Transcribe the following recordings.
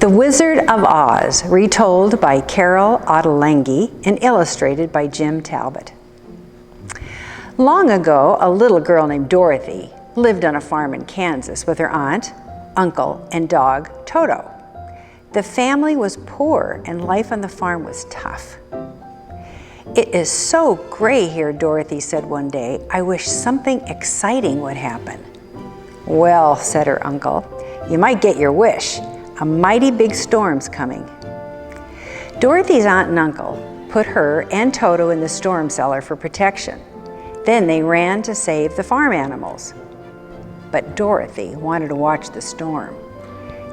The Wizard of Oz, retold by Carol Ottolenghi and illustrated by Jim Talbot. Long ago, a little girl named Dorothy lived on a farm in Kansas with her aunt, uncle, and dog, Toto. The family was poor and life on the farm was tough. "It is so gray here," Dorothy said one day. "I wish something exciting would happen." "Well," said her uncle, "you might get your wish. A mighty big storm's coming." Dorothy's aunt and uncle put her and Toto in the storm cellar for protection. Then they ran to save the farm animals. But Dorothy wanted to watch the storm.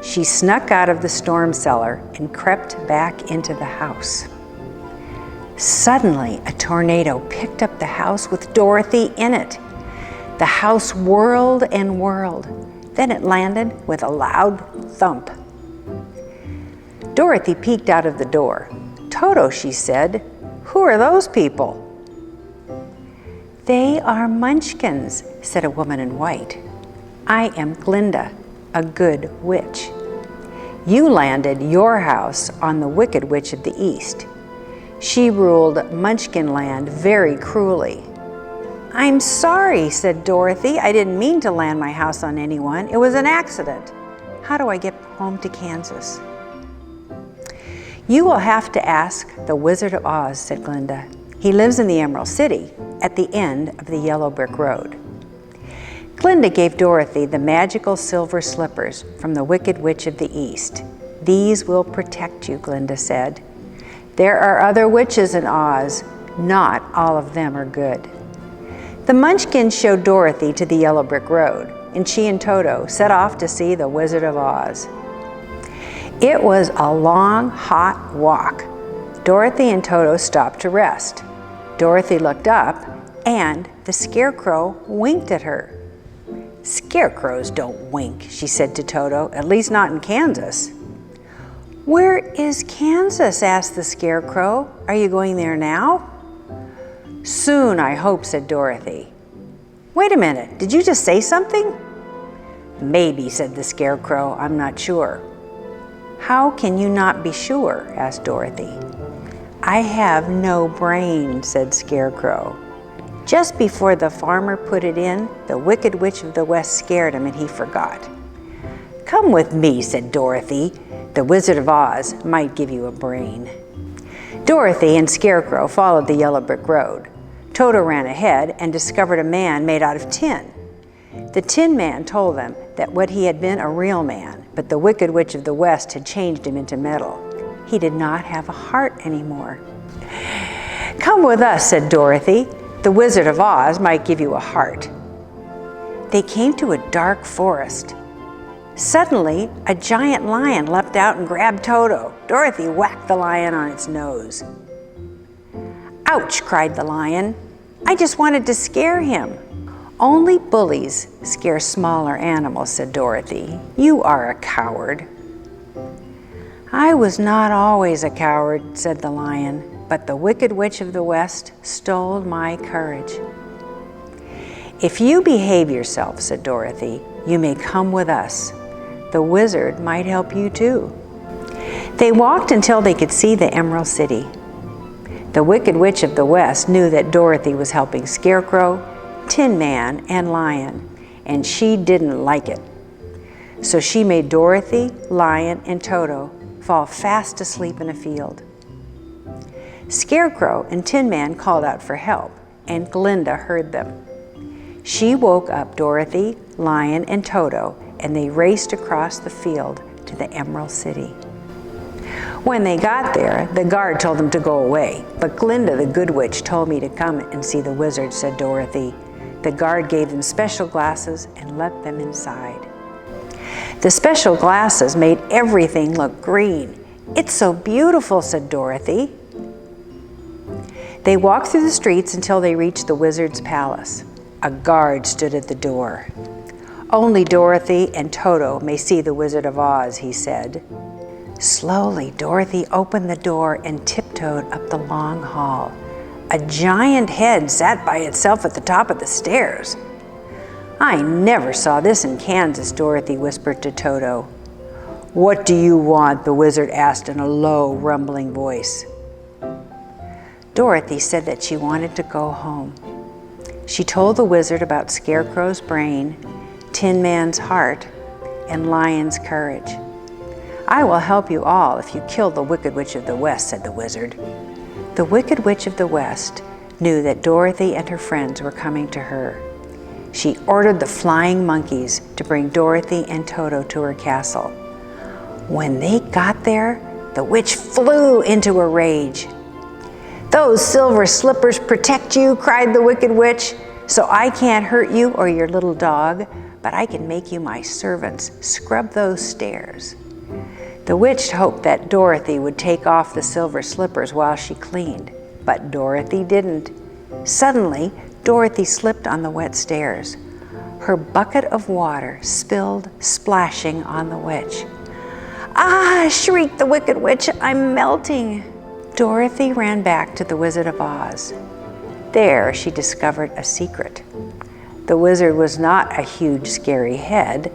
She snuck out of the storm cellar and crept back into the house. Suddenly, a tornado picked up the house with Dorothy in it. The house whirled and whirled. Then it landed with a loud thump. Dorothy peeked out of the door. "Toto," she said, "who are those people?" "They are munchkins," said a woman in white. "I am Glinda, a good witch. You landed your house on the Wicked Witch of the East. She ruled Munchkin Land very cruelly." "I'm sorry," said Dorothy. "I didn't mean to land my house on anyone. It was an accident. How do I get home to Kansas?" "You will have to ask the Wizard of Oz," said Glinda. "He lives in the Emerald City, at the end of the yellow brick road." Glinda gave Dorothy the magical silver slippers from the Wicked Witch of the East. "These will protect you," Glinda said. "There are other witches in Oz. Not all of them are good." The Munchkins showed Dorothy to the yellow brick road, and she and Toto set off to see the Wizard of Oz. It was a long, hot walk. Dorothy and Toto stopped to rest. Dorothy looked up, and the Scarecrow winked at her. "Scarecrows don't wink," she said to Toto, "at least not in Kansas." "Where is Kansas?" asked the Scarecrow. "Are you going there now?" "Soon, I hope," said Dorothy. "Wait a minute, did you just say something?" "Maybe," said the Scarecrow. "I'm not sure." "How can you not be sure?" asked Dorothy. "I have no brain," said Scarecrow. Just before the farmer put it in, the Wicked Witch of the West scared him and he forgot. "Come with me," said Dorothy. "The Wizard of Oz might give you a brain." Dorothy and Scarecrow followed the yellow brick road. Toto ran ahead and discovered a man made out of tin. The Tin Man told them that what he had been a real man, but the Wicked Witch of the West had changed him into metal. He did not have a heart anymore. "Come with us," said Dorothy. "The Wizard of Oz might give you a heart." They came to a dark forest. Suddenly, a giant lion leapt out and grabbed Toto. Dorothy whacked the lion on its nose. "Ouch!" cried the lion. "I just wanted to scare him." "Only bullies scare smaller animals," said Dorothy. "You are a coward." "I was not always a coward," said the lion, "but the Wicked Witch of the West stole my courage." "If you behave yourself," said Dorothy, "you may come with us. The wizard might help you too." They walked until they could see the Emerald City. The Wicked Witch of the West knew that Dorothy was helping Scarecrow, Tin Man, and Lion, and she didn't like it. So she made Dorothy, Lion, and Toto fall fast asleep in a field. Scarecrow and Tin Man called out for help, and Glinda heard them. She woke up Dorothy, Lion, and Toto, and they raced across the field to the Emerald City. When they got there, the guard told them to go away, but Glinda the Good Witch told me to come and see the wizard, said Dorothy. The guard gave them special glasses and let them inside. The special glasses made everything look green. "It's so beautiful," said Dorothy. They walked through the streets until they reached the wizard's palace. A guard stood at the door. "Only Dorothy and Toto may see the Wizard of Oz," he said. Slowly, Dorothy opened the door and tiptoed up the long hall. A giant head sat by itself at the top of the stairs. "I never saw this in Kansas," Dorothy whispered to Toto. "What do you want?" the wizard asked in a low, rumbling voice. Dorothy said that she wanted to go home. She told the wizard about Scarecrow's brain, Tin Man's heart, and Lion's courage. "I will help you all if you kill the Wicked Witch of the West," said the wizard. The Wicked Witch of the West knew that Dorothy and her friends were coming to her. She ordered the flying monkeys to bring Dorothy and Toto to her castle. When they got there, the witch flew into a rage. "Those silver slippers protect you," cried the Wicked Witch, "so I can't hurt you or your little dog, but I can make you my servants. Scrub those stairs." The witch hoped that Dorothy would take off the silver slippers while she cleaned, but Dorothy didn't. Suddenly, Dorothy slipped on the wet stairs. Her bucket of water spilled, splashing on the witch. "Ah!" shrieked the Wicked Witch, "I'm melting." Dorothy ran back to the Wizard of Oz. There she discovered a secret. The wizard was not a huge, scary head.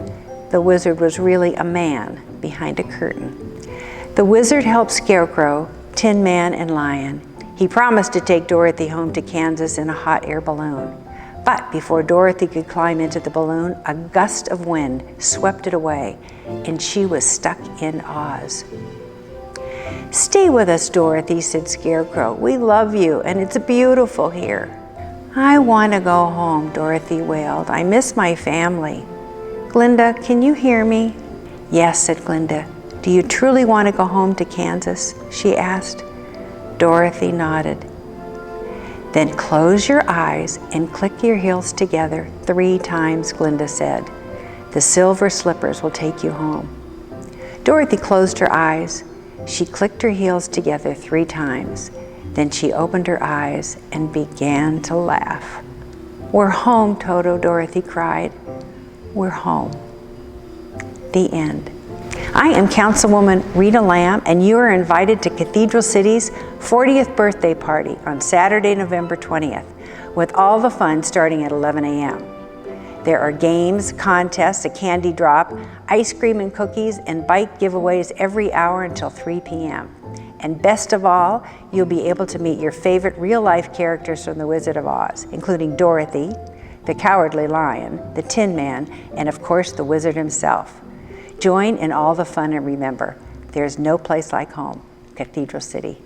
The wizard was really a man behind a curtain. The wizard helped Scarecrow, Tin Man, and Lion. He promised to take Dorothy home to Kansas in a hot air balloon. But before Dorothy could climb into the balloon, a gust of wind swept it away, and she was stuck in Oz. "Stay with us, Dorothy," said Scarecrow. "We love you, and it's beautiful here." "I want to go home," Dorothy wailed. "I miss my family." "Glinda, can you hear me?" "Yes," said Glinda. "Do you truly want to go home to Kansas?" she asked. Dorothy nodded. "Then close your eyes and click your heels together 3 times, Glinda said. "The silver slippers will take you home." Dorothy closed her eyes. She clicked her heels together 3 times. Then she opened her eyes and began to laugh. "We're home, Toto," Dorothy cried. "We're home." The end. I am Councilwoman Rita Lamb, and you are invited to Cathedral City's 40th birthday party on Saturday, November 20th, with all the fun starting at 11 a.m. There are games, contests, a candy drop, ice cream and cookies, and bike giveaways every hour until 3 p.m. And best of all, you'll be able to meet your favorite real-life characters from The Wizard of Oz, including Dorothy, the Cowardly Lion, the Tin Man, and of course the wizard himself. Join in all the fun, and remember, there's no place like home, Cathedral City.